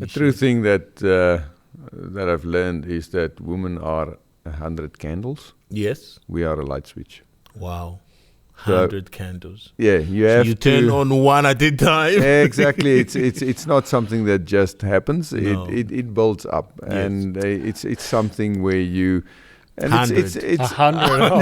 The true thing that I've learned is that women are 100 candles. Yes. We are a light switch. Wow. 100 candles. Yeah, you have you turn on one at a time. Exactly. It's not something that just happens. No. It builds up, Yes. and it's something where you. And 100. it's 100.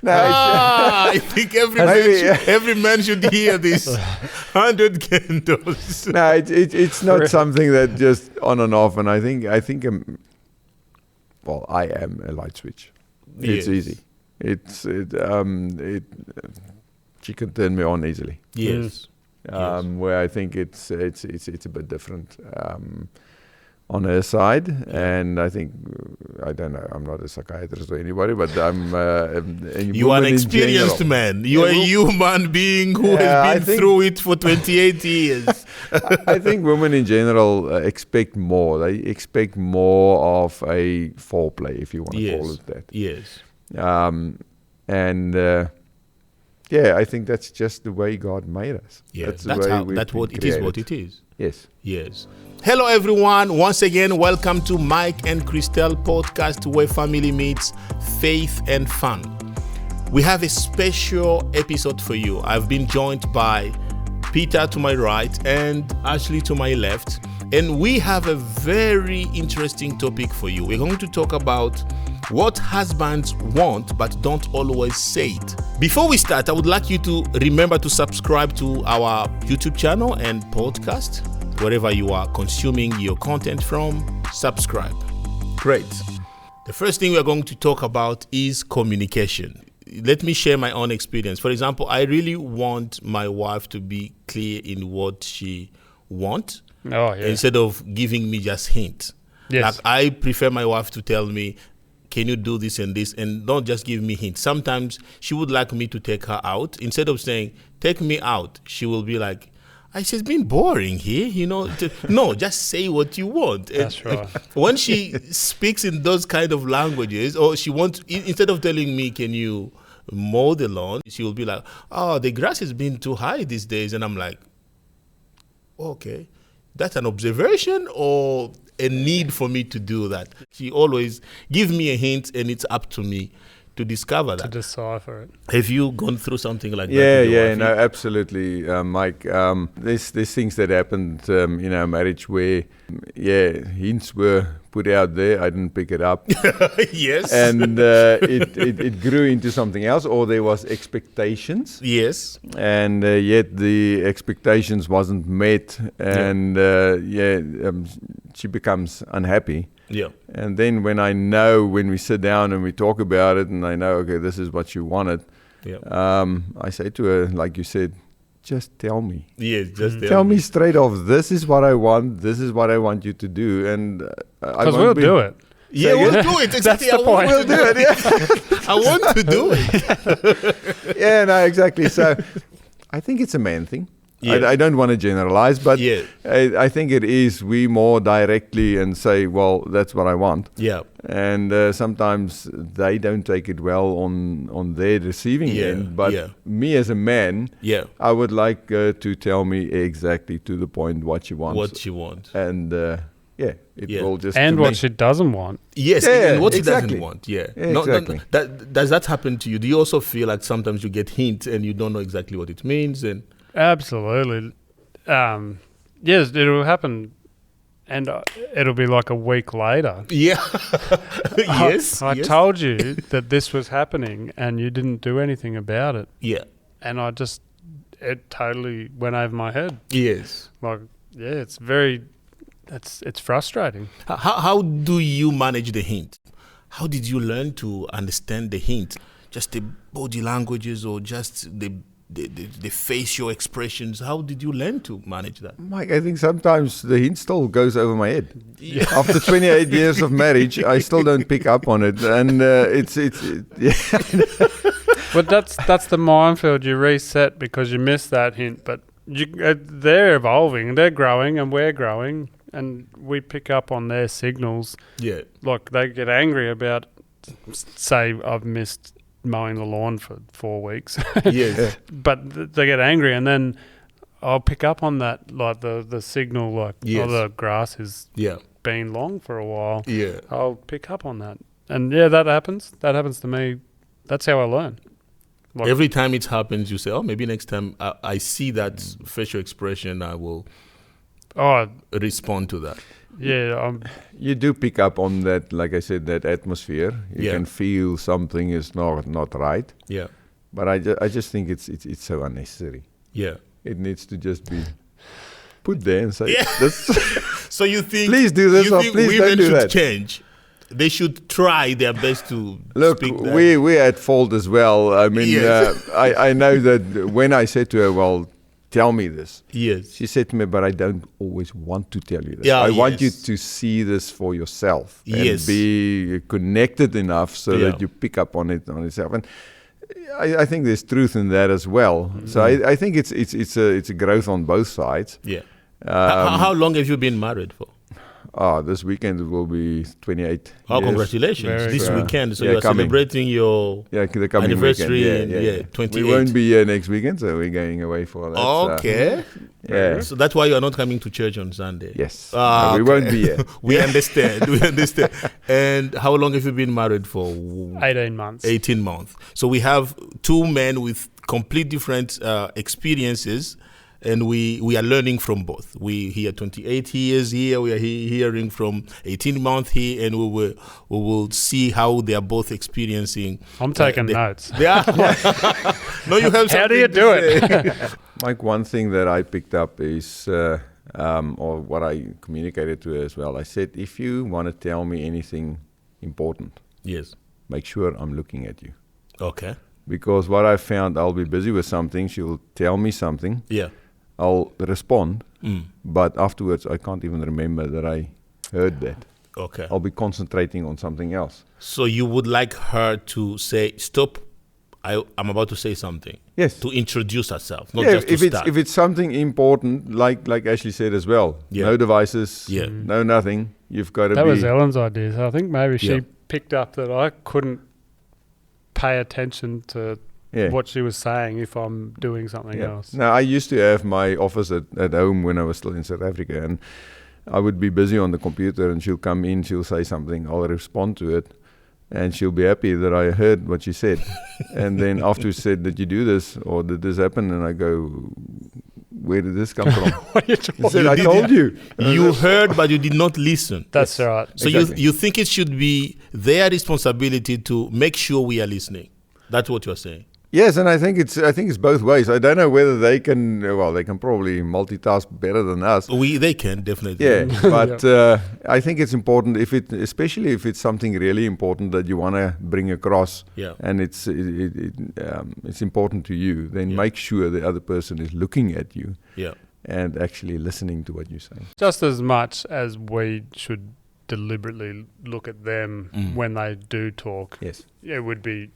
I think every man should hear this. 100 candles. No, it's not something that just on and off. And I think I am a light switch. It's easy. She can turn me on easily. Yes. Where I think it's a bit different on her side, and I think I don't know. I'm not a psychiatrist or anybody, but I'm. You are an experienced man. You are a human being who has been through it for 28 years. I think women in general expect more. They expect more of a foreplay, if you want to call it that. Yes. I think that's just the way God made us. Yeah, that's what it is. Yes. Yes. Hello, everyone. Once again, welcome to Mike and Christelle podcast, where family meets faith and fun. We have a special episode for you. I've been joined by Peter to my right and Ashley to my left, and we have a very interesting topic for you. We're going to talk about what husbands want but don't always say it. Before we start, I would like you to remember to subscribe to our YouTube channel and podcast. Wherever you are consuming your content from, subscribe. Great. The first thing we're going to talk about is communication. Let me share my own experience. For example, I really want my wife to be clear in what she wants instead of giving me just hints. Yes. Like, I prefer my wife to tell me, can you do this and this, and don't just give me hints. Sometimes she would like me to take her out. Instead of saying, take me out, she will be like, it's been boring here, No, just say what you want. That's right. When she speaks in those kind of languages, or she wants, instead of telling me, can you mow the lawn, she will be like, oh, the grass has been too high these days. And I'm like, okay, that's an observation or a need for me to do that? She always gives me a hint, and it's up to me to discover that. To decipher it. Have you gone through something like that? Yeah, no, absolutely, Mike. There's things that happened in our marriage where, hints were put out there. I didn't pick it up. Yes. And it grew into something else, or there was expectations. Yes. And yet the expectations wasn't met, and she becomes unhappy. Yeah. And then when we sit down and we talk about it, and I know, okay, this is what you wanted, I say to her, like you said, just tell me. Yes, just tell me straight off. This is what I want. This is what I want you to do. And because we'll do it. Yeah, we'll do it. That's the point. We'll do it. Yeah. I want to do it. Yeah, no, exactly. So I think it's a man thing. Yeah. I don't want to generalize, but I think it is. We more directly and say, well, that's what I want. Yeah. And sometimes they don't take it well on their receiving end. But me as a man, I would like to tell me exactly to the point what she wants. What she wants. And will just... And what she doesn't want. Yes, and what she doesn't want. Yeah. Exactly. Does that happen to you? Do you also feel like sometimes you get hints and you don't know exactly what it means? And absolutely. Yes, it'll happen, and it'll be like a week later. Yeah. Yes. I told you that this was happening, and you didn't do anything about it. Yeah. And it totally went over my head. Yes. Like, it's very, it's frustrating. How do you manage the hint? How did you learn to understand the hint? Just the body languages, or just the facial expressions? How did you learn to manage that? Mike, I think sometimes the hint still goes over my head. Yeah. After 28 years of marriage, I still don't pick up on it, and But that's the minefield. You reset because you missed that hint. But they're evolving, they're growing, and we're growing, and we pick up on their signals. Yeah, like they get angry about, say, I've missed mowing the lawn for 4 weeks. Yes. But they get angry, and then I'll pick up on that, like the signal, like the grass has been long for a while. Yeah. I'll pick up on that. And that happens. That happens to me. That's how I learn. Like every time it happens, you say, oh, maybe next time I see that facial expression, I will respond to that. Yeah. You do pick up on that, like I said, that atmosphere. You can feel something is not right. Yeah. But I just think it's so unnecessary. Yeah. It needs to just be put there and say, so you think, please do this or please don't do that. Change. They should try their best to speak that. We're at fault as well. I mean, I know that when I said to her, well, tell me this. Yes. She said to me, but I don't always want to tell you this. I want you to see this for yourself and be connected enough so that you pick up on it on yourself. And I think there's truth in that as well. Mm-hmm. So I think it's a growth on both sides. Yeah. How long have you been married for? This weekend it will be 28 Oh, years. Congratulations. This weekend. So you're celebrating your the coming anniversary weekend. 28. We won't be here next weekend, so we're going away for that. Okay. So that's why you are not coming to church on Sunday. Yes. No, we won't be here. We understand. And how long have you been married for? 18 months. 18 months. So we have two men with complete different experiences. And we are learning from both. We hear 28 years here. We are hearing from 18 months here, and we will see how they are both experiencing. I'm taking notes. Yeah. No, you have. How do you do it? Mike, one thing that I picked up is, or what I communicated to her as well. I said, if you want to tell me anything important, make sure I'm looking at you. Okay. Because what I found, I'll be busy with something. She will tell me something. Yeah. I'll respond, but afterwards I can't even remember that I heard that. Okay. I'll be concentrating on something else. So you would like her to say, stop, I'm about to say something. Yes. To introduce herself, not just to start. If it's something important, like Ashley said as well, no devices, no nothing, you've got to be... That was Ellen's idea. So I think maybe she picked up that I couldn't pay attention to... what she was saying if I'm doing something else. Now, I used to have my office at home when I was still in South Africa, and I would be busy on the computer, and she'll come in, she'll say something, I'll respond to it, and she'll be happy that I heard what she said. And then after she said, did you do this, or did this happen? And I go, where did this come from? What are you talking said, I told you. You heard, but you did not listen. That's right. So you think it should be their responsibility to make sure we are listening. That's what you're saying. Yes, and I think it's both ways. I don't know whether they can. Well, they can probably multitask better than us. They can definitely. Yeah, but I think it's important especially if it's something really important that you want to bring across. Yeah. And it's important to you. Then make sure the other person is looking at you. Yeah. And actually listening to what you're saying. Just as much as we should deliberately look at them when they do talk. Yes. It would be.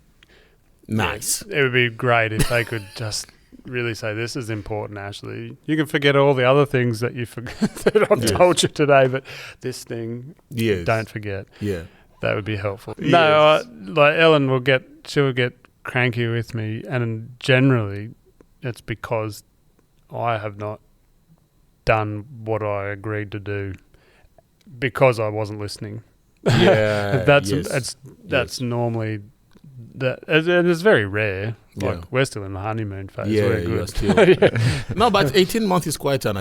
Nice. It would be great if they could just really say, this is important, Ashley. You can forget all the other things that you forgot that I've told you today, but this thing, don't forget. Yeah. That would be helpful. Yes. No, like Ellen she'll get cranky with me, and generally it's because I have not done what I agreed to do because I wasn't listening. Yeah. That's normally... and it's very rare. Like we're still in the honeymoon phase. Yeah, we're good. Still. No, but 18 months is quite an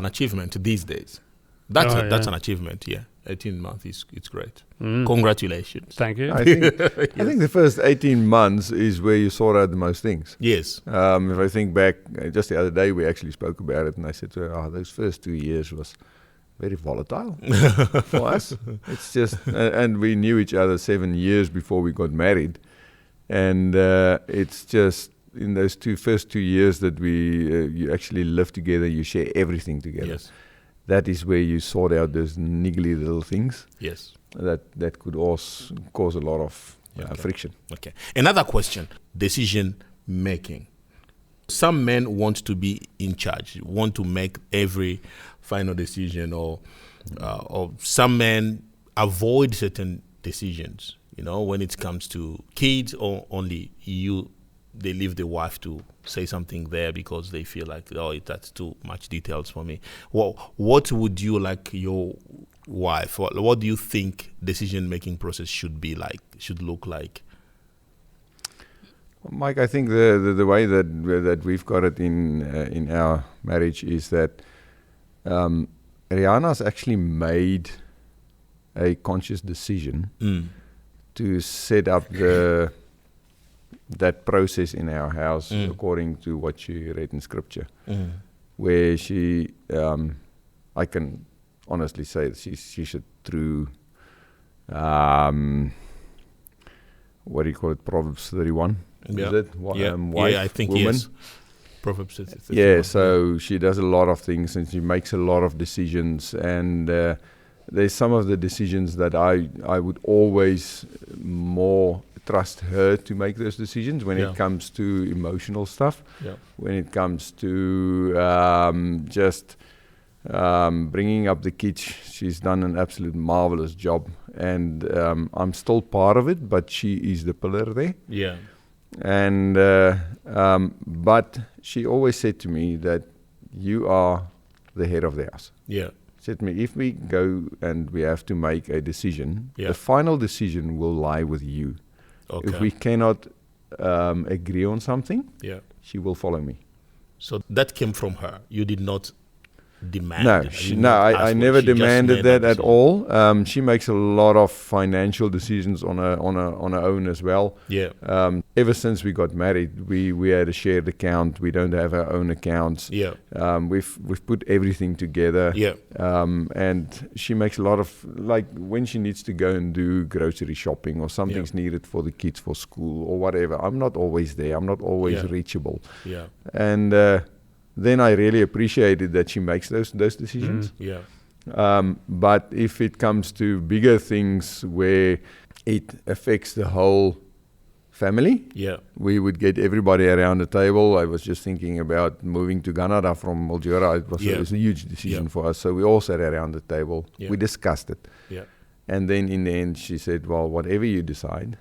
achievement these days. That's an achievement. Yeah, 18 months it's great. Congratulations. Thank you. I think the first 18 months is where you sort out the most things. Yes. If I think back, just the other day we actually spoke about it, and I said to her, those first 2 years was very volatile for us. It's just, and we knew each other 7 years before we got married. And it's just in those first 2 years that you actually live together, you share everything together. Yes. That is where you sort out those niggly little things. Yes. That could also cause a lot of friction. Okay. Another question, decision making. Some men want to be in charge, want to make every final decision, or some men avoid certain decisions. When it comes to kids, or only you they leave the wife to say something there because they feel like, oh, that's too much details for me. What would you like your wife? What do you think decision-making process should look like? Mike, I think the way that we've got it in our marriage is that Rihanna's actually made a conscious decision to set up that process in our house according to what she read in scripture, where she, I can honestly say that she's a true, what do you call it, Proverbs 31? Yeah. Is it? Wife, I think woman? yes. Proverbs 31. Yeah, so she does a lot of things and she makes a lot of decisions, and there's some of the decisions that I would always more trust her to make those decisions when it comes to emotional stuff, when it comes to just bringing up the kids. She's done an absolute marvelous job, and I'm still part of it, but she is the pillar there. Yeah. And but she always said to me that you are the head of the house. Yeah. Said to me, if we go and we have to make a decision, the final decision will lie with you. Okay. If we cannot agree on something, she will follow me. So that came from her. You did not demand it. I never demanded that at all. She makes a lot of financial decisions on her own as well. Yeah. Ever since we got married, we had a shared account. We don't have our own accounts. Yeah. We've put everything together. Yeah. And she makes a lot of, like, when she needs to go and do grocery shopping or something's needed for the kids for school or whatever, I'm not always there. I'm not always reachable. Yeah. And then I really appreciated that she makes those decisions. But if it comes to bigger things where it affects the whole family, we would get everybody around the table. I was just thinking about moving to Canada from Mildura. It was a huge decision for us. So we all sat around the table. We discussed it. And then in the end, she said, well, whatever you decide,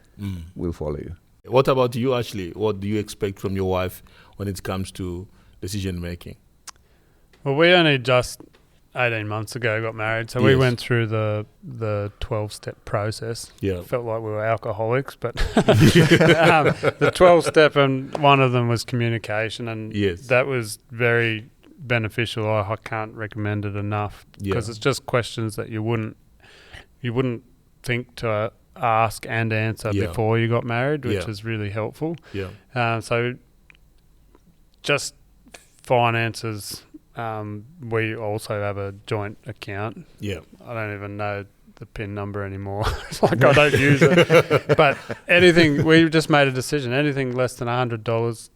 we'll follow you. What about you, Ashley? What do you expect from your wife when it comes to decision making? Well, we only just 18 months ago got married, so we went through the 12-step process. Yeah, felt like we were alcoholics, but the 12-step, and one of them was communication, and that was very beneficial. I can't recommend it enough because it's just questions that you wouldn't think to ask and answer before you got married, which is really helpful. So just finances, we also have a joint account. I don't even know the PIN number anymore. It's like I don't use it. But anything, we just made a decision, anything less than $100,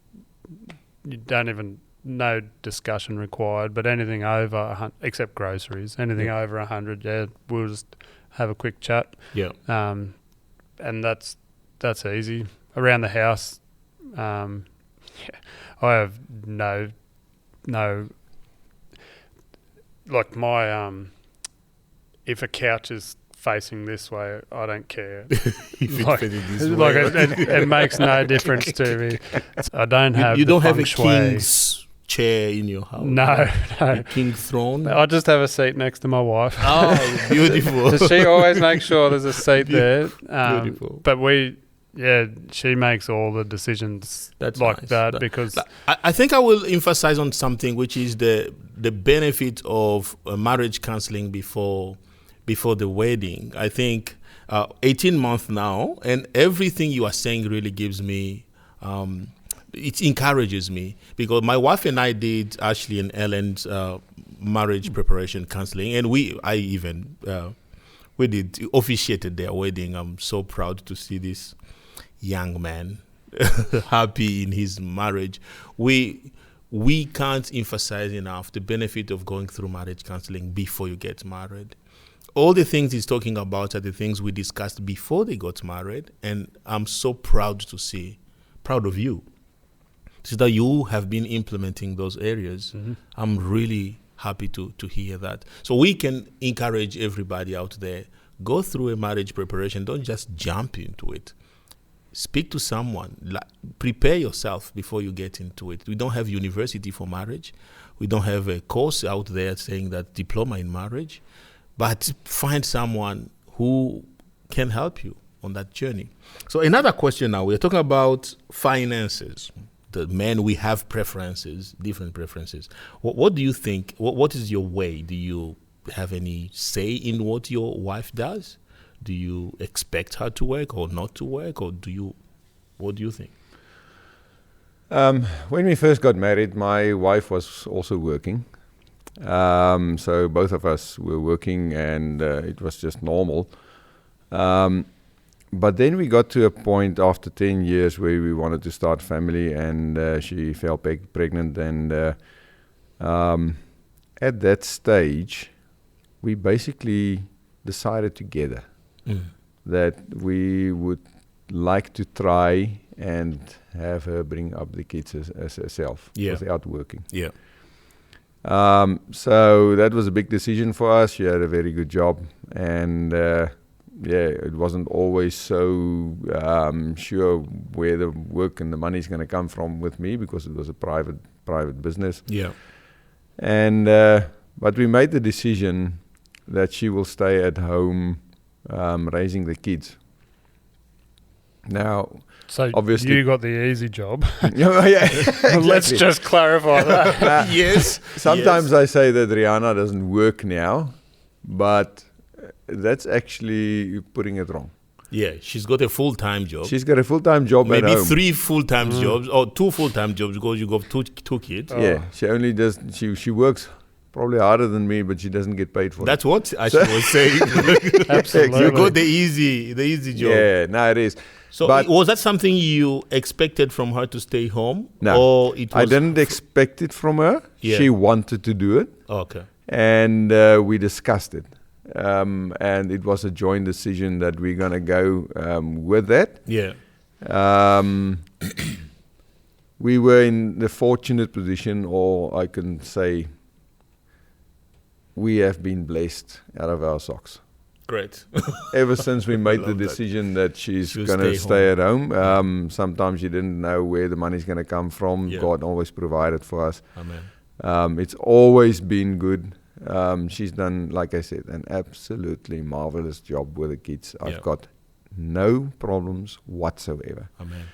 you don't even, no discussion required, but anything over, except groceries, anything over 100, we'll just have a quick chat. And that's easy. Around the house, I have no, like my, if a couch is facing this way, I don't care. It makes no difference to me. I don't have. You don't have a king's chair in your house. No. A king throne. I just have a seat next to my wife. Oh, beautiful. So she always makes sure there's a seat there. Beautiful. But she makes all the decisions. That's like nice. That because I think I will emphasize on something, which is the benefit of marriage counseling before the wedding. I think 18 months now, and everything you are saying really gives me, it encourages me, because my wife and I did Ashley and Ellen's marriage preparation counseling, and we officiated their wedding. I'm so proud to see this young man happy in his marriage. We can't emphasize enough the benefit of going through marriage counseling before you get married. All the things he's talking about are the things we discussed before they got married, and I'm so proud of you, so that you have been implementing those areas. Mm-hmm. I'm really happy to hear that. So we can encourage everybody out there, go through a marriage preparation. Don't just jump into it. speak to someone. Prepare yourself before you get into it. We don't have university for marriage. We don't have a course out there saying that diploma in marriage. But find someone who can help you on that journey. So another question now, we're talking about finances. The men, we have preferences, different preferences. What do you think? What is your way? Do you have any say in what your wife does? Do you expect her to work or not to work? Or what do you think? When we first got married, my wife was also working. So both of us were working, and it was just normal. But then we got to a point after 10 years where we wanted to start family, and she fell pregnant. And at that stage, we basically decided together that we would like to try and have her bring up the kids as herself without working. Yeah. So that was a big decision for us. She had a very good job, and it wasn't always so sure where the work and the money is going to come from with me, because it was a private business. Yeah. And but we made the decision that she will stay at home raising the kids. Now, so obviously you got the easy job. Exactly. Let's just clarify that. Yes. Sometimes I say that Rihanna doesn't work now, but that's actually putting it wrong. Yeah, she's got a full-time job. She's got a full-time job maybe at home. 3 full-time jobs or 2 full-time jobs, because you got two kids. Yeah, she only does. She works probably harder than me, but she doesn't get paid for it. That's what I was saying. Absolutely. You got the easy job. Yeah, no, it is. So but was that something you expected from her, to stay home? No, or it was I didn't expect it from her. Yeah. She wanted to do it. Okay. And we discussed it. And it was a joint decision that we're going to go with that. Yeah. We were in the fortunate position, or I can say we have been blessed out of our socks. Great. Ever since we made the Love that. decision that she's She'll going to stay stay at home. Sometimes you didn't know where the money's going to come from. Yeah. God always provided for us. Amen. It's always been good. She's done, like I said, an absolutely marvelous job with the kids. I've got no problems whatsoever. Amen.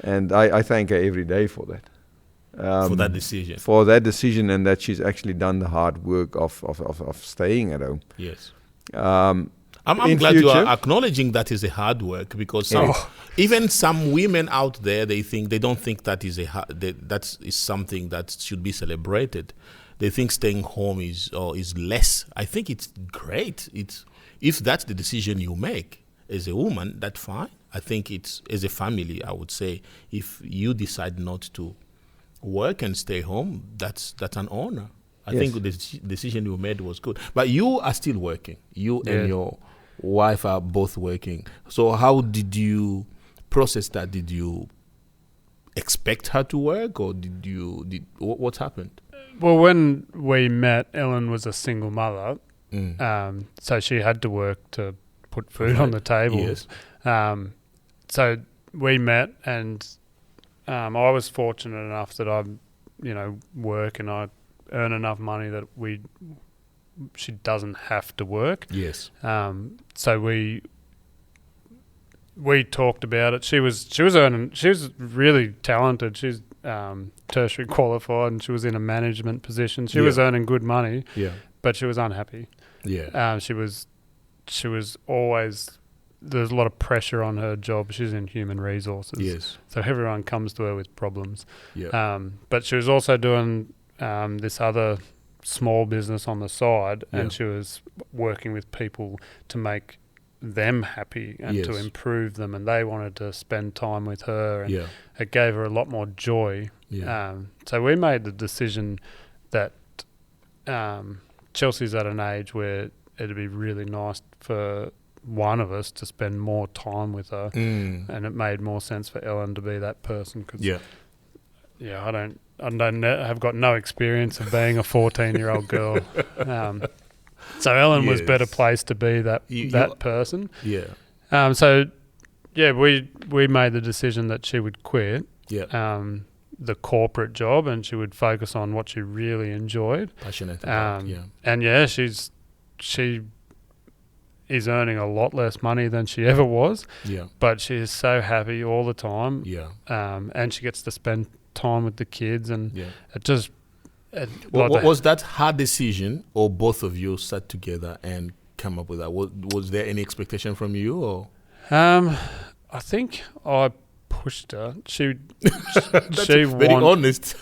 And I thank her every day for that. For that decision. For that decision, and that she's actually done the hard work of staying at home. Yes. In I'm glad you future- are acknowledging that is a hard work, because even some women out there, they don't think that is that is something that should be celebrated. They think staying home is less. I think it's great. If that's the decision you make as a woman, that's fine. I think it's, as a family, I would say, if you decide not to work and stay home, that's an honor. I think the decision you made was good. But you are still working. You and your wife are both working. So how did you process that? Did you expect her to work, or what happened? Well, when we met, Ellen was a single mother, so she had to work to put food on the table. Yes. So we met, and I was fortunate enough that I, work and I earn enough money that she doesn't have to work. Yes. So we talked about it. She was really talented. She's tertiary qualified, and she was in a management position. She was earning good money, but she was unhappy. Yeah. She was always, there's a lot of pressure on her job. She's in human resources. Yes. So everyone comes to her with problems. Yeah. But she was also doing this other small business on the side, and she was working with people to make them happy and to improve them, and they wanted to spend time with her, and it gave her a lot more joy. So we made the decision that Chelsea's at an age where it'd be really nice for one of us to spend more time with her, and it made more sense for Ellen to be that person, because I've got no experience of being a 14-year-old girl. So Ellen was better placed to be that person. Yeah. So we made the decision that she would quit the corporate job and she would focus on what she really enjoyed. Passionate about, And she is earning a lot less money than she ever was. Yeah. But she is so happy all the time. Yeah. And she gets to spend time with the kids, and it just. Was that her decision, or both of you sat together and come up with that? Was there any expectation from you, or? I think I pushed her. She very honest.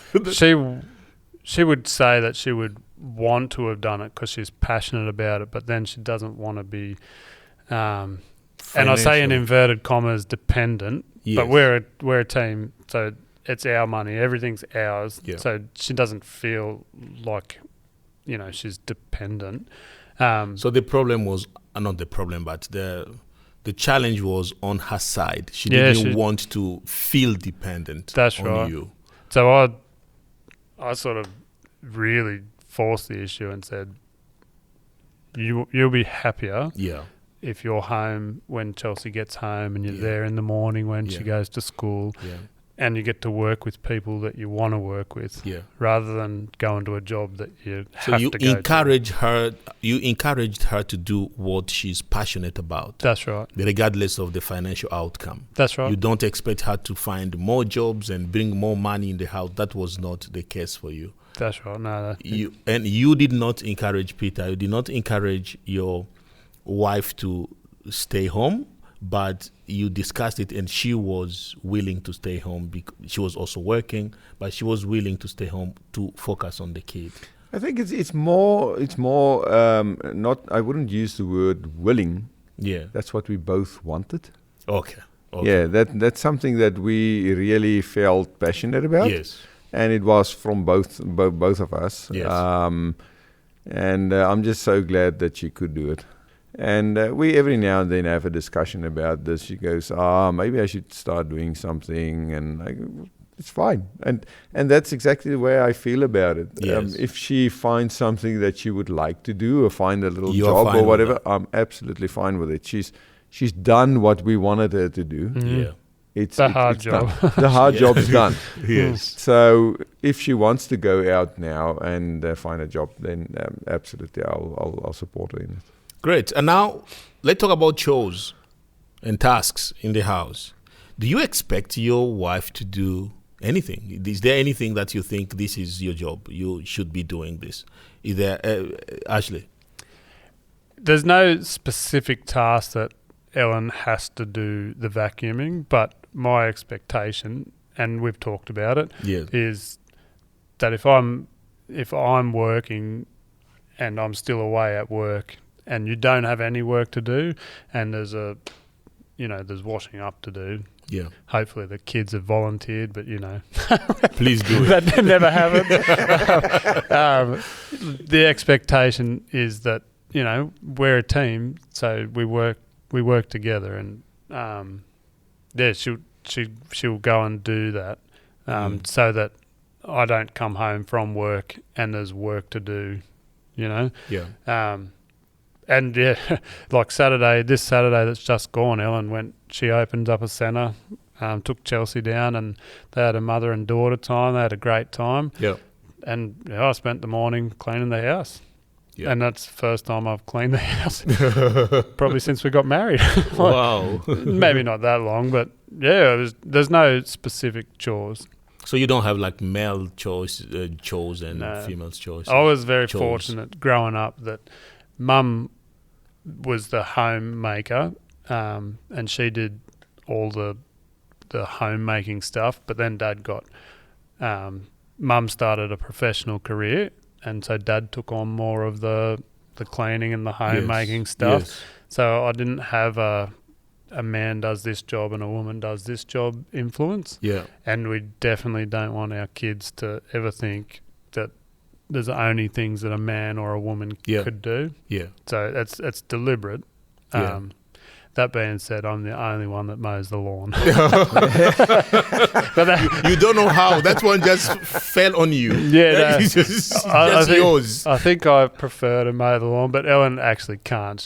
She would say that she would want to have done it because she's passionate about it, but then she doesn't want to be, and I say in inverted commas, dependent. Yes. But we're a team, so it's our money. Everything's ours. Yeah. So she doesn't feel like, she's dependent. So the problem was not the problem, but the challenge was on her side. She didn't want to feel dependent on you. So I sort of really forced the issue and said, you'll be happier if you're home when Chelsea gets home and you're there in the morning when she goes to school and you get to work with people that you want to work with rather than go into a job that you have to go to. You encouraged her to do what she's passionate about. That's right. Regardless of the financial outcome. That's right. You don't expect her to find more jobs and bring more money in the house. That was not the case for you. That's right. No, you did not encourage Peter. You did not encourage your wife to stay home, but you discussed it, and she was willing to stay home because she was also working, but she was willing to stay home to focus on the kid. I think it's more not. I wouldn't use the word willing. Yeah, that's what we both wanted. Okay. Yeah, that's something that we really felt passionate about. Yes. And it was from both of us. Yes. And I'm just so glad that she could do it. And we every now and then have a discussion about this. She goes, maybe I should start doing something. And it's fine. And that's exactly the way I feel about it. Yes. If she finds something that she would like to do or find a little job or whatever, I'm absolutely fine with it. She's done what we wanted her to do. Mm-hmm. Yeah. It's the hard job. The hard job's done. Yes. So if she wants to go out now and find a job, then absolutely I'll support her in it. Great. And now let's talk about chores and tasks in the house. Do you expect your wife to do anything? Is there anything that you think this is your job? You should be doing this. Is there, Ashley? There's no specific task that Ellen has to do the vacuuming, but my expectation, and we've talked about it, is that if I'm working and I'm still away at work and you don't have any work to do and there's washing up to do. Yeah. Hopefully the kids have volunteered, but please do it. That never happens. The expectation is that, we're a team, so we work together, and she'll go and do that, so that I don't come home from work and there's work to do, Yeah. And like this Saturday that's just gone, Ellen she opened up a centre, took Chelsea down, and they had a mother and daughter time. They had a great time. Yeah. And I spent the morning cleaning the house. Yeah. And that's the first time I've cleaned the house, probably since we got married. Wow. Maybe not that long, but there's no specific chores. So you don't have like male chores and female chores? I was very fortunate growing up that Mum was the homemaker, and she did all the homemaking stuff, but then Dad got... Mum started a professional career, and so Dad took on more of the cleaning and the homemaking stuff. Yes. So I didn't have a man does this job and a woman does this job influence. Yeah. And we definitely don't want our kids to ever think that there's only things that a man or a woman could do. Yeah. So it's deliberate. Yeah. That being said, I'm the only one that mows the lawn. You don't know how. That one just fell on you. Yeah, it's just yours. I think I prefer to mow the lawn, but Ellen actually can't.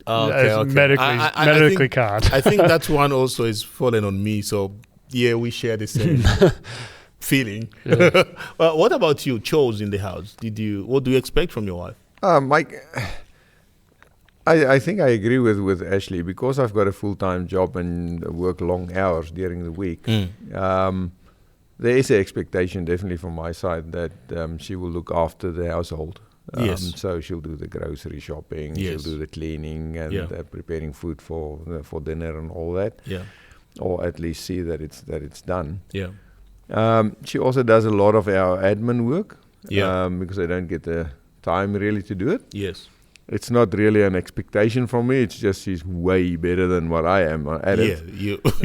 Okay. Medically can't. I think that one also is fallen on me. So yeah, we share the same feeling. Yeah. Well, what about you? Chores in the house. What do you expect from your wife? Mike, I think I agree with Ashley, because I've got a full-time job and work long hours during the week. There is an expectation definitely from my side that she will look after the household. Yes. So she'll do the grocery shopping, Yes. she'll do the cleaning and preparing food for dinner and all that. Yeah. Or at least see that it's done. Yeah. She also does a lot of our admin work. Yeah. Because I don't get the time really to do it. Yes. It's not really an expectation from me. It's just she's way better than what I am at it.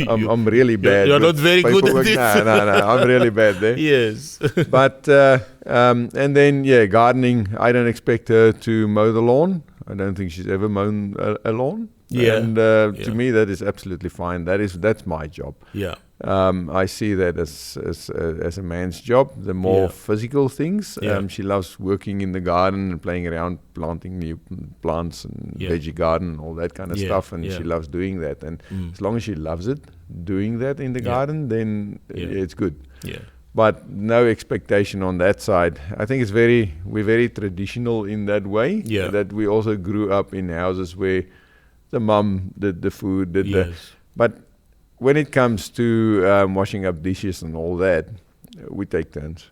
I'm really bad. You're not very good at paperwork. this. No. I'm really bad there. Yes. But and then gardening. I don't expect her to mow the lawn. I don't think she's ever mown a lawn. Yeah. And to me, that is absolutely fine. That's my job. Yeah. I see that as a man's job. The more physical things. She loves working in the garden and playing around, planting new plants and veggie garden and all that kind of stuff. And she loves doing that. And as long as she loves it, doing that in the garden, then it's good. Yeah. But no expectation on that side. I think we're very traditional in that way. Yeah. That we also grew up in houses where the mum did the food, but when it comes to washing up dishes and all that, we take turns.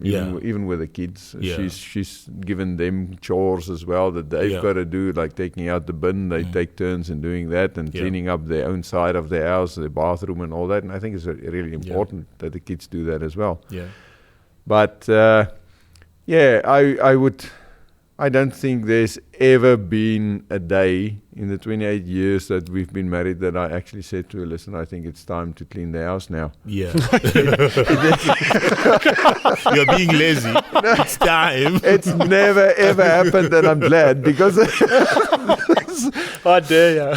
Even with the kids, she's given them chores as well that they've got to do, like taking out the bin. They take turns in doing that and cleaning up their own side of their house, their bathroom and all that. And I think it's really important that the kids do that as well. Yeah. But I don't think there's ever been a day in the 28 years that we've been married that I actually said to her, listen, I think it's time to clean the house now. Yeah. You're being lazy. It's time. It's never ever happened, and I'm glad, because I dare you.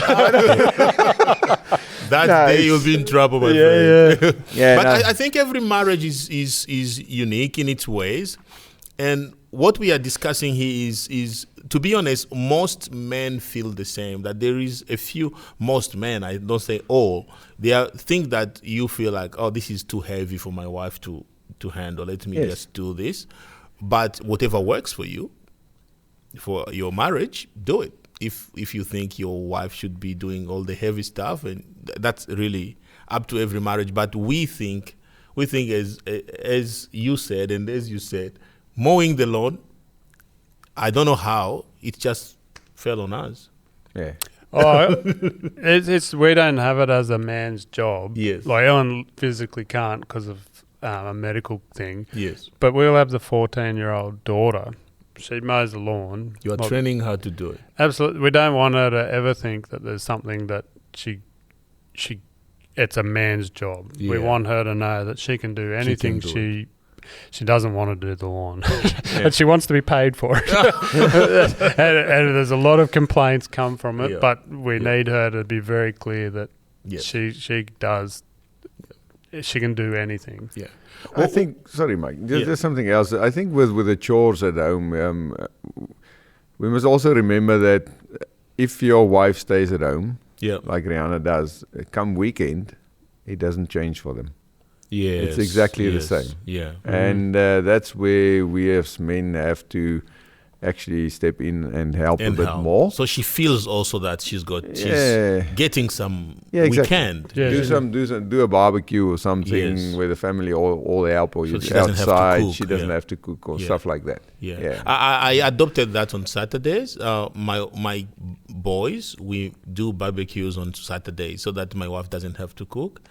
Day you'll be in trouble, my friend. But I I think every marriage is unique in its ways. And what we are discussing here is, to be honest, most men feel the same, that there is most men, I don't say all, there are things that you feel like, oh, this is too heavy for my wife to handle. Let me just do this. But whatever works for you, for your marriage, do it. If you think your wife should be doing all the heavy stuff, and that's really up to every marriage. But we think as you said, and as you said, mowing the lawn, I don't know how, it just fell on us. Yeah. It's we don't have it as a man's job. Yes. Like Ellen physically can't because of a medical thing. Yes. But we'll have the 14-year-old daughter. She mows the lawn. You are training her to do it. Absolutely. We don't want her to ever think that there's something that it's a man's job. Yeah. We want her to know that she can do anything she doesn't want to do the lawn. And she wants to be paid for it. and there's a lot of complaints come from it, but we need her to be very clear that she can do anything. Yeah. I think, sorry, Mike, there's something else. I think with the chores at home, we must also remember that if your wife stays at home, like Rihanna does, come weekend, it doesn't change for them. Yes, it's exactly the same. Yeah. And that's where we as men have to actually step in and help a bit more. So she feels also that she's getting some weekend. Yeah, do a barbecue or something where the family all help, or you outside. She doesn't have to cook or stuff like that. Yeah. I adopted that on Saturdays. My boys, we do barbecues on Saturdays so that my wife doesn't have to cook.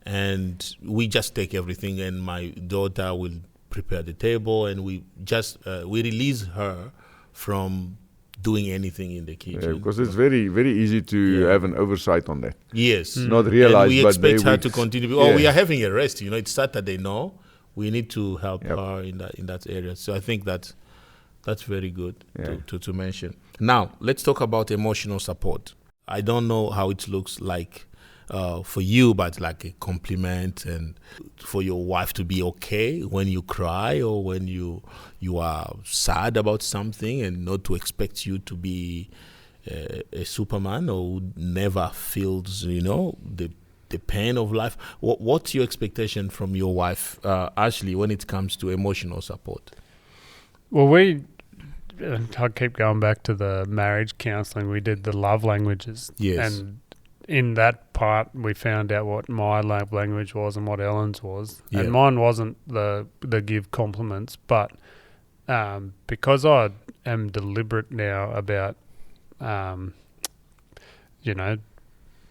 And we just take everything, and my daughter will prepare the table, and we release her from doing anything in the kitchen. Yeah, because it's very, very easy to have an oversight on that. Yes. Not realize, and we but expect her to continue. Oh, we are having a rest. It's Saturday. No, we need to help her in that area. So I think that's very good to mention. Now, let's talk about emotional support. I don't know how it looks like for you, but like a compliment, and for your wife to be okay when you cry or when you are sad about something, and not to expect you to be a Superman or who never feels, the pain of life. What's your expectation from your wife, Ashley, when it comes to emotional support? Well, I keep going back to the marriage counselling. We did the love languages. Yes. And in that part, we found out what my love language was and what Ellen's was. Yeah. And mine wasn't the give compliments, but because I am deliberate now about,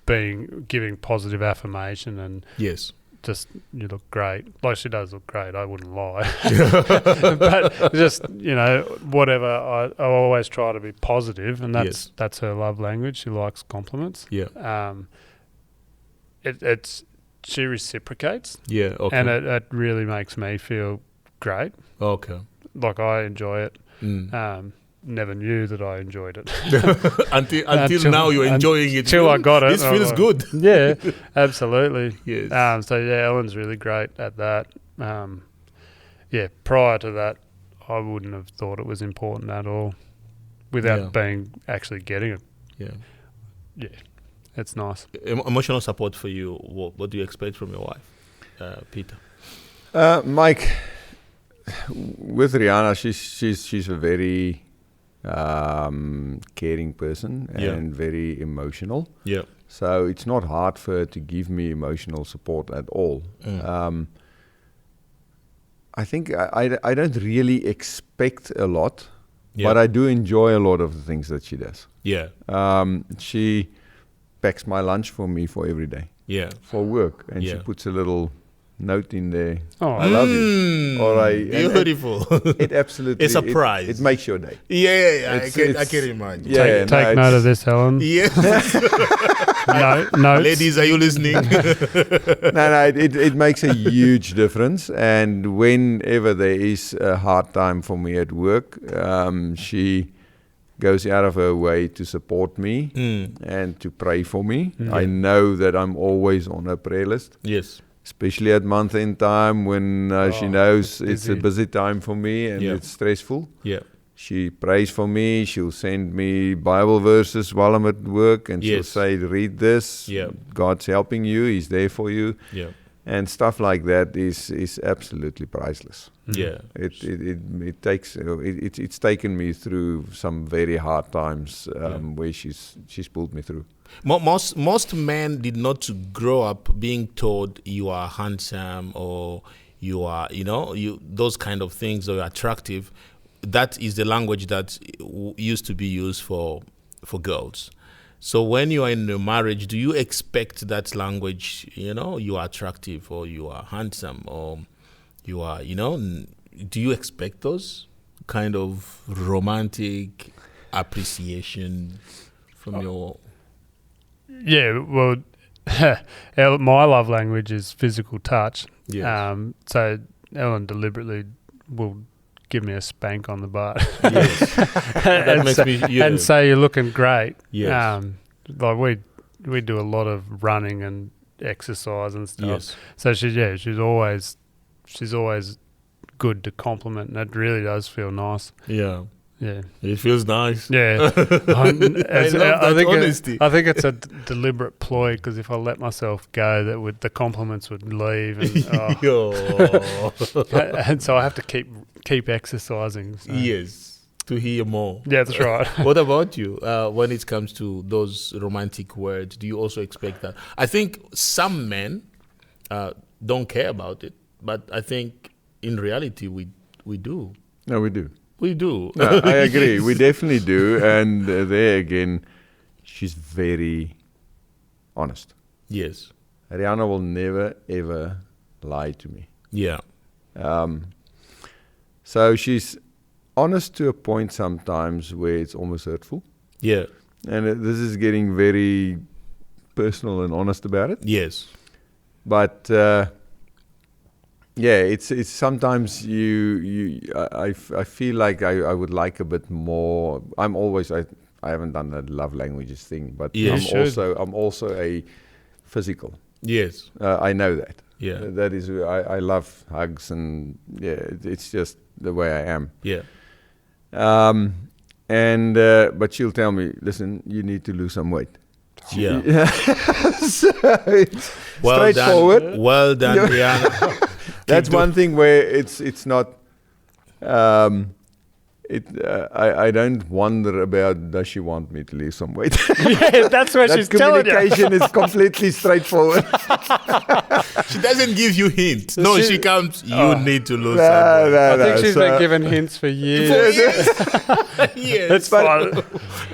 giving positive affirmation and Yes. just, you look great. Like, she does look great, I wouldn't lie. But just, whatever, I always try to be positive, and that's her love language. She likes compliments. Yeah. She reciprocates. Yeah. Okay. And it really makes me feel great. Okay. Like, I enjoy it. Never knew that I enjoyed it. until now you're enjoying it. Till I got it. This feels good. Yeah, absolutely. Yes. So Ellen's really great at that. Prior to that, I wouldn't have thought it was important at all without being actually getting it. Yeah, it's nice. Emotional support for you, what do you expect from your wife, Peter? Mike, with Rihanna, she's a very caring person and very emotional. Yeah. So it's not hard for her to give me emotional support at all. I think I don't really expect a lot, but I do enjoy a lot of the things that she does. Yeah. She packs my lunch for me for every day. Yeah. For work, and she puts a little note in there. Oh, I love you. Or beautiful. It absolutely. It's a surprise. It makes your day. Yeah. I can imagine. Yeah, take note of this, Helen. Yes. No, ladies, are you listening? No. It makes a huge difference. And whenever there is a hard time for me at work, she goes out of her way to support me and to pray for me. I know that I'm always on her prayer list. Yes. Especially at month-end time when she knows it's a busy time for me and it's stressful. Yeah. She prays for me. She'll send me Bible verses while I'm at work, and she'll say, read this. Yeah. God's helping you. He's there for you. Yeah. And stuff like that is absolutely priceless. Yeah. It takes it's taken me through some very hard times where she's pulled me through. Most men did not grow up being told you are handsome or you are, those kind of things, or you're attractive. That is the language that used to be used for girls. So when you are in a marriage, do you expect that language, you are attractive or you are handsome or you are, do you expect those kind of romantic appreciation from your... Yeah, well, my love language is physical touch. Yes. So Ellen deliberately will give me a spank on the butt. Yes. That makes me... And say you're looking great. Yes. Like we do a lot of running and exercise and stuff. Yes. So she's always good to compliment, and it really does feel nice. Yeah. Yeah. It feels nice. Yeah. I love that honesty. I think it's a deliberate ploy, because if I let myself go, the compliments would leave, and so I have to keep exercising. So. Yes. To hear more. Yeah, that's right. What about you? When it comes to those romantic words, do you also expect that? I think some men don't care about it, but I think in reality we do. No, we do. We do. No, I agree. We definitely do. And there again, she's very honest. Yes. Rihanna will never, ever lie to me. Yeah. So she's honest to a point sometimes where it's almost hurtful. Yeah. And this is getting very personal and honest about it. Yes. But it's sometimes I feel like I would like a bit more. I haven't done the love languages thing, but I'm also a physical. Yes. I know that. Yeah. That is, I love hugs, and it's just the way I am. Yeah. And but she'll tell me, listen, you need to lose some weight. Yeah. So it's Well straightforward. done. Well done, Rihanna. That's Keep one thing where it's not. I don't wonder about, does she want me to lose some weight? Yeah, that's what That she's telling you. communication is completely straightforward. She doesn't give you hints. No, she comes, you need to lose No, some weight. I no, think she's so- been given hints for years. Yes. It's fun.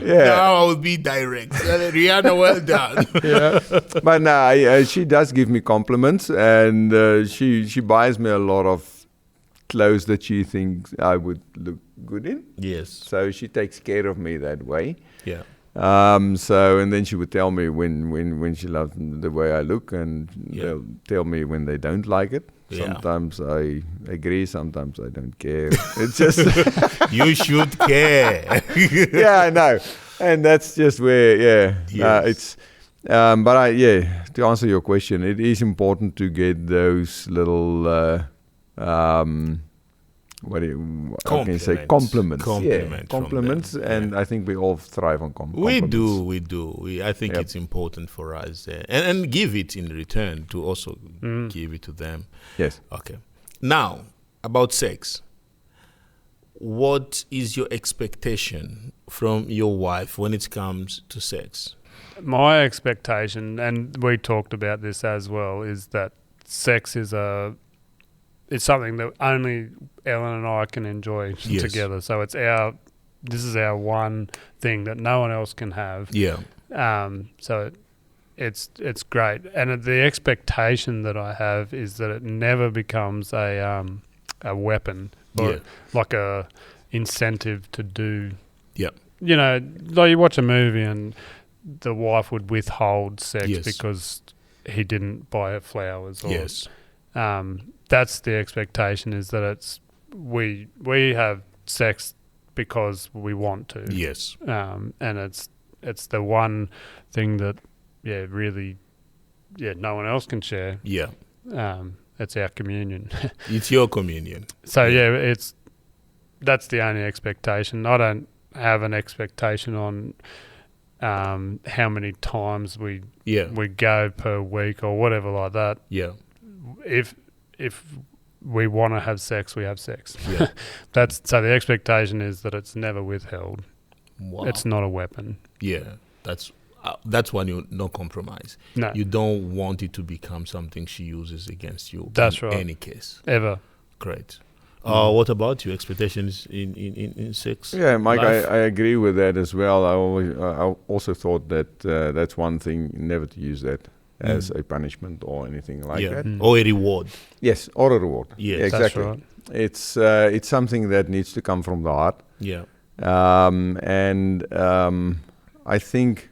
Yeah. Now I will be direct. Rihanna, well done. Yeah. But no, she does give me compliments, and she buys me a lot of clothes that she thinks I would look good in. Yes. So she takes care of me that way. Yeah. So and then she would tell me when she loves the way I look, and Yeah. they'll tell me when they don't like it. Yeah. Sometimes I agree, sometimes I don't care. It's just You should care. yeah, I know, and that's just where Yes. but to answer your question, it is important to get those little what can you say, compliments. Compliments from them. And I think we all thrive on compliments. We do. I think Yep. it's important for us, and give it in return to also give it to them. Yes. Okay. Now about sex. What is your expectation from your wife when it comes to sex? My expectation, and we talked about this as well, is that sex is it's something that only Ellen and I can enjoy Yes. together. So this is our one thing that no one else can have. Yeah. So it's great, and the expectation that I have is that it never becomes a weapon or Yeah. like a incentive to do. Yeah. You know, like you watch a movie and the wife would withhold sex Yes. because he didn't buy her flowers. Or, Yes. that's the expectation, is that we have sex because we want to. Yes. And it's the one thing that really no one else can share. Yeah. It's our communion. It's your communion. So that's the only expectation. I don't have an expectation on how many times we go per week or whatever like that. Yeah. If we want to have sex, we have sex. Yeah. So the expectation is that it's never withheld. Wow. It's not a weapon. Yeah. That's when you no compromise. No. You don't want it to become something she uses against you. That's in right. any case. Ever. Great. What about your expectations in sex? Yeah, Mike, life? I agree with that as well. I also thought that that's one thing, never to use that as a punishment or anything like that. Mm. Or a reward. Yes, or a reward. Yes. Yeah, exactly. That's right. It's something that needs to come from the heart. Yeah. I think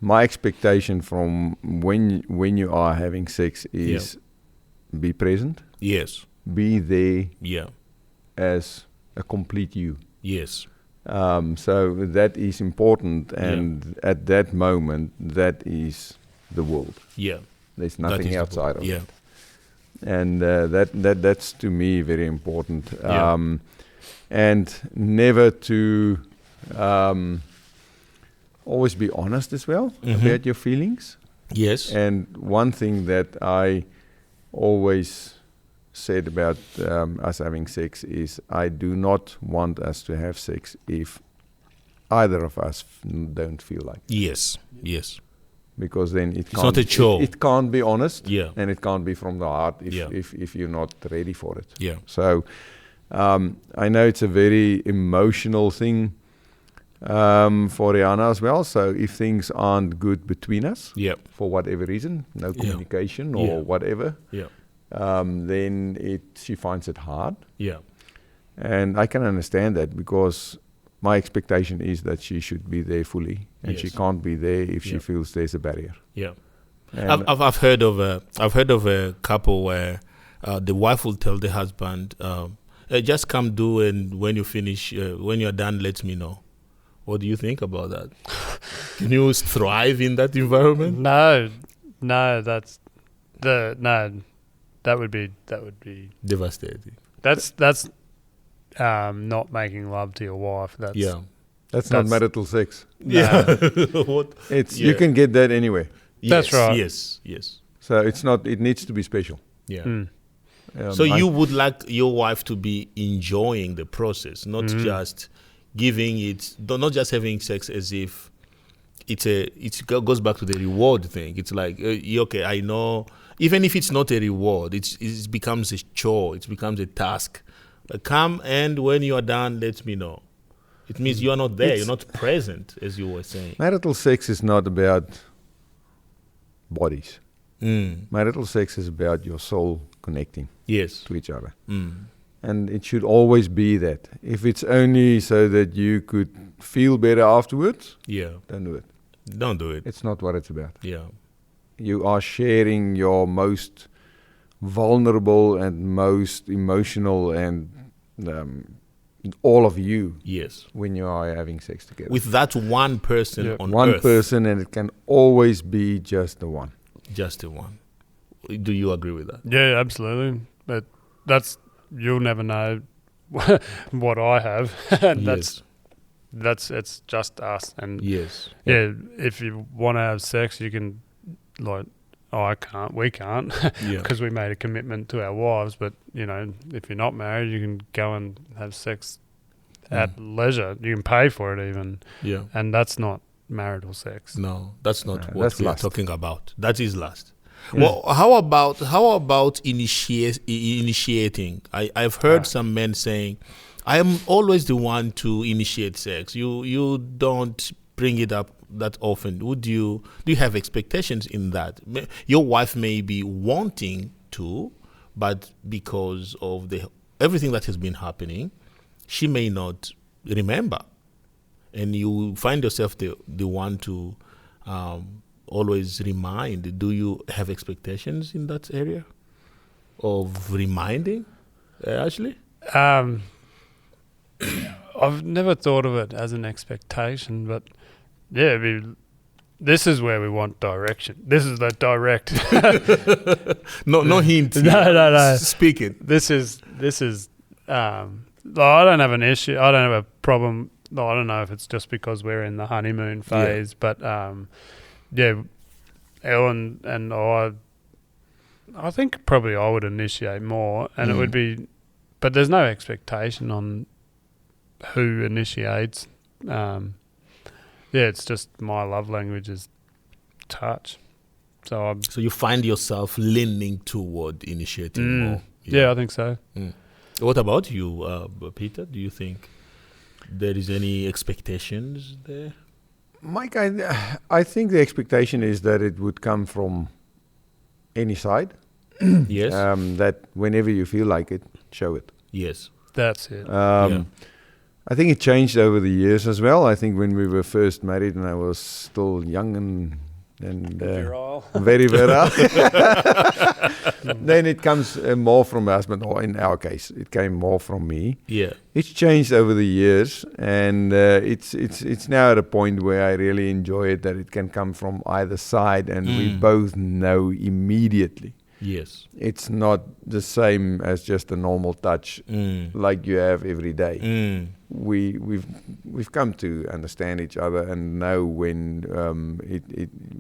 my expectation from when you are having sex is be present, Yes. be there Yeah. as a complete you. Yes. So that is important, and at that moment, that is the world. Yeah. There's That nothing is the outside of yeah. it. And that's to me very important. Yeah. And never to always be honest as well about your feelings. Yes. And one thing that I always said about us having sex is I do not want us to have sex if either of us don't feel like it. Yes. Yes. Because then It's not a chore. It can't be honest, Yeah. and it can't be from the heart if Yeah. if you're not ready for it. Yeah. So I know it's a very emotional thing for Rihanna as well. So if things aren't good between us, Yeah. for whatever reason, no Yeah. communication or Yeah. whatever, Yeah. then she finds it hard. Yeah. And I can understand that, because my expectation is that she should be there fully, and she Yes. can't be there if she Yeah. feels there's a barrier. Yeah. And I've heard of a couple where the wife will tell the husband, just come do, and when you finish, when you're done, let me know. What do you think about that? Can you thrive in that environment? No, that would be Devastating. that's not making love to your wife. That's not marital sex. Yeah. What? You can get that anywhere. That's right. Yes. So it's not. It needs to be special. Yeah. So you would like your wife to be enjoying the process, not just giving it, not just having sex as if it goes back to the reward thing. It's like, okay, I know, even if it's not a reward, it becomes a chore, it becomes a task. Come, and when you are done, let me know. It means you are not there, you're not present, as you were saying. Marital sex is not about bodies. Marital sex is about your soul connecting to each other. And it should always be that. If it's only so that you could feel better afterwards, don't do it. Don't do it. It's not what it's about. Yeah. You are sharing your most vulnerable and most emotional and all of you when you are having sex together. With that one person on one earth. person, and it can always be just the one. Just the one. Do you agree with that? Yeah, absolutely. But you'll never know what I have. And it's just us. And if you want to have sex, you can, we can't because we made a commitment to our wives. But if you're not married, you can go and have sex at leisure. You can pay for it even. Yeah. And that's not marital sex. No, that's not what that's we lust. are talking about. That is lust. Well, how about initiating? I've heard some men saying, I am always the one to initiate sex. You don't bring it up that often. Do you have expectations in that? Your wife may be wanting to, but because of everything that has been happening, she may not remember. And you find yourself the one to always remind. Do you have expectations in that area of reminding, Ashley? I've never thought of it as an expectation, but this is where we want direction. This is the direct. No hint. No. Speak it. This is. I don't have an issue. I don't have a problem. I don't know if it's just because we're in the honeymoon phase, but Ellen and I think probably I would initiate more, and it would be, but there's no expectation on who initiates. It's just my love language is touch. So you find yourself leaning toward initiating more. Yeah, I think so. What about you, Peter? Do you think there is any expectations there? Mike, I think the expectation is that it would come from any side. Yes. That whenever you feel like it, show it. Yes. That's it. I think it changed over the years as well. I think when we were first married and I was still young and virile. Very virile. Then it comes more from my husband, or in our case, it came more from me. Yeah. It's changed over the years, and it's now at a point where I really enjoy it, that it can come from either side, and we both know immediately. Yes. It's not the same as just a normal touch like you have every day. We've come to understand each other and know when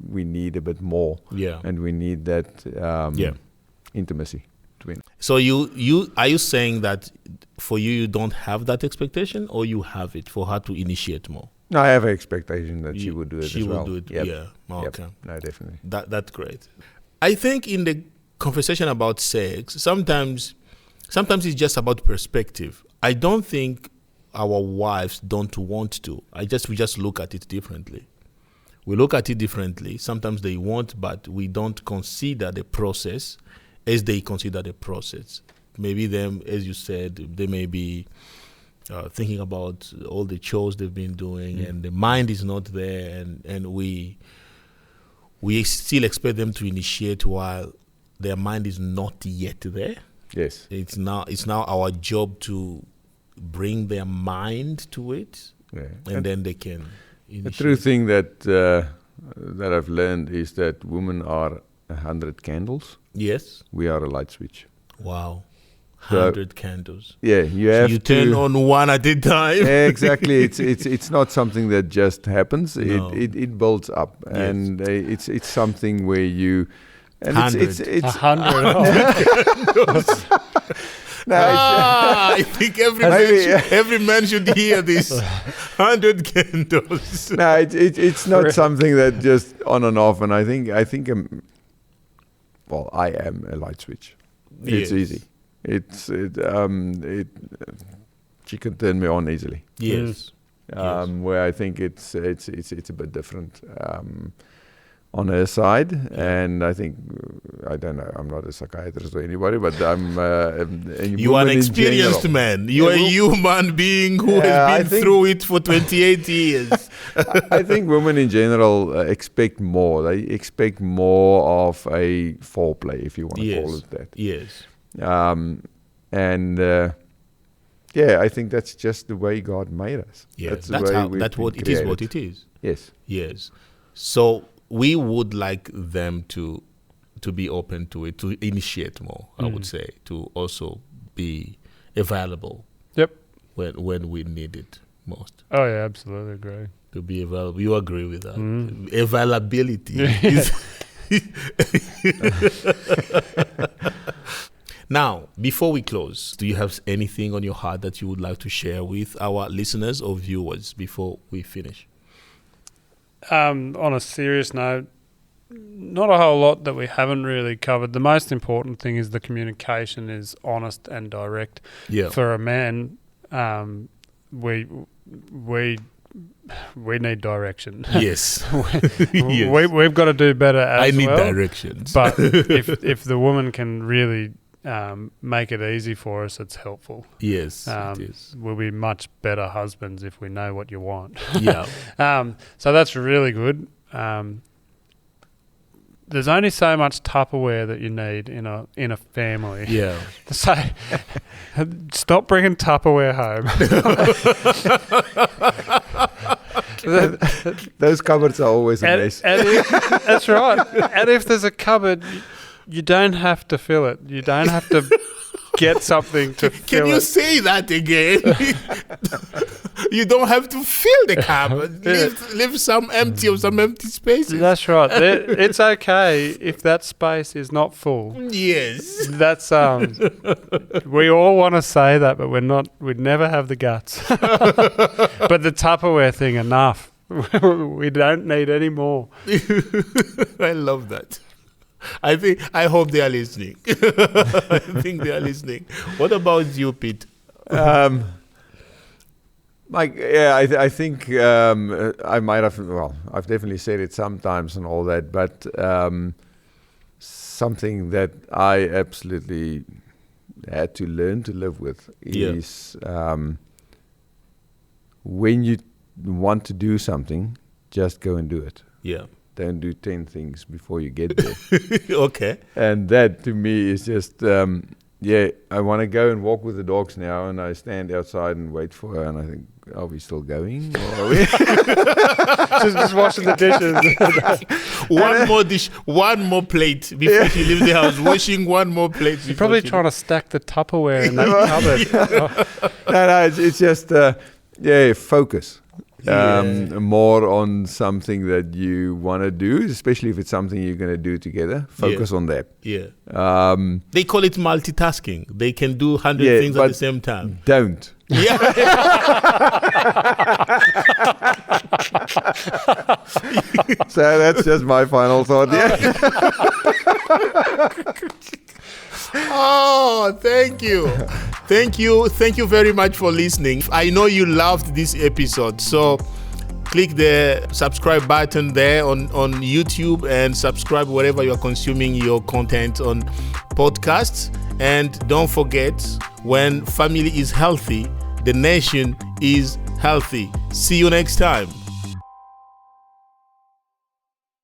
we need a bit more. Yeah. And we need that intimacy between. So you are you saying that for you don't have that expectation, or you have it for her to initiate more? No, I have an expectation that she would do it as well. She would do it. Yep. Yeah. Okay. Yep. No, definitely. That's great. I think in the conversation about sex, sometimes it's just about perspective. I don't think our wives don't want to. We just look at it differently. We look at it differently. Sometimes they want, but we don't consider the process as they consider the process. Maybe them, as you said, they may be thinking about all the chores they've been doing, and the mind is not there, and we still expect them to initiate while their mind is not yet there. Yes. It's now our job to bring their mind to it, and then they can initiate. The true thing that I've learned is that women are 100 candles. Yes. We are a light switch. Wow. 100 candles. Yeah, you So have you to turn on one at a time. exactly. It's not something that just happens. No. It builds up, Yes. and it's something where you. And 100. it's 100. no, I think every man should hear this. 100 candles. no, it's not something that just on and off. And I think I am a light switch. It's Yes. easy. She can turn me on easily. Yes. Where I think it's a bit different on her side, and I think I don't know. I'm not a psychiatrist or anybody, but I'm. You are an experienced man. You are a human being who has been through it for 28 years. I think women in general expect more. They expect more of a foreplay, if you want to call it that. Yes. I think that's just the way God made us. Yeah, that's what it is. What it is. Yes. Yes. So we would like them to be open to it, to initiate more. I would say, to also be available. Yep. When we need it most. Oh yeah, absolutely agree. To be available. You agree with that? Availability is. Now, before we close, do you have anything on your heart that you would like to share with our listeners or viewers before we finish? On a serious note, not a whole lot that we haven't really covered. The most important thing is the communication is honest and direct. Yeah. For a man, we need direction. Yes. We've got to do better as well. I need directions. But if the woman can really make it easy for us, it's helpful. Yes, it is. We'll be much better husbands if we know what you want. Yeah. So that's really good. There's only so much Tupperware that you need in a family. Yeah. So stop bringing Tupperware home. Those cupboards are always a mess. That's right. And if there's a cupboard, you don't have to fill it. You don't have to get something to fill it. Can you say that again? You don't have to fill the cupboard. Leave some empty spaces. That's right. It's okay if that space is not full. Yes. That's we all want to say that, but we'd never have the guts. But the Tupperware thing, enough. We don't need any more. I love that. I hope they are listening. I think they are listening. What about you, Pete? I think I might have. Well, I've definitely said it sometimes and all that, but something that I absolutely had to learn to live with is when you want to do something, just go and do it. Yeah. Don't do 10 things before you get there. Okay. And that to me is just, I want to go and walk with the dogs now, and I stand outside and wait for her, and I think, are we still going? Or are we? just washing the dishes. One more dish, one more plate before she leaves the house. Washing one more plate. You're probably trying to stack the Tupperware in that cupboard. No, it's just, focus. More on something that you want to do, especially if it's something you're going to do together. Focus on that. Yeah. They call it multitasking. They can do 100 things at the same time. Don't. Yeah. So that's just my final thought. Yeah. Oh, thank you. Thank you very much for listening. I know you loved this episode, so click the subscribe button there on YouTube and subscribe wherever you are consuming your content on podcasts. And don't forget, when family is healthy, the nation is healthy. See you next time.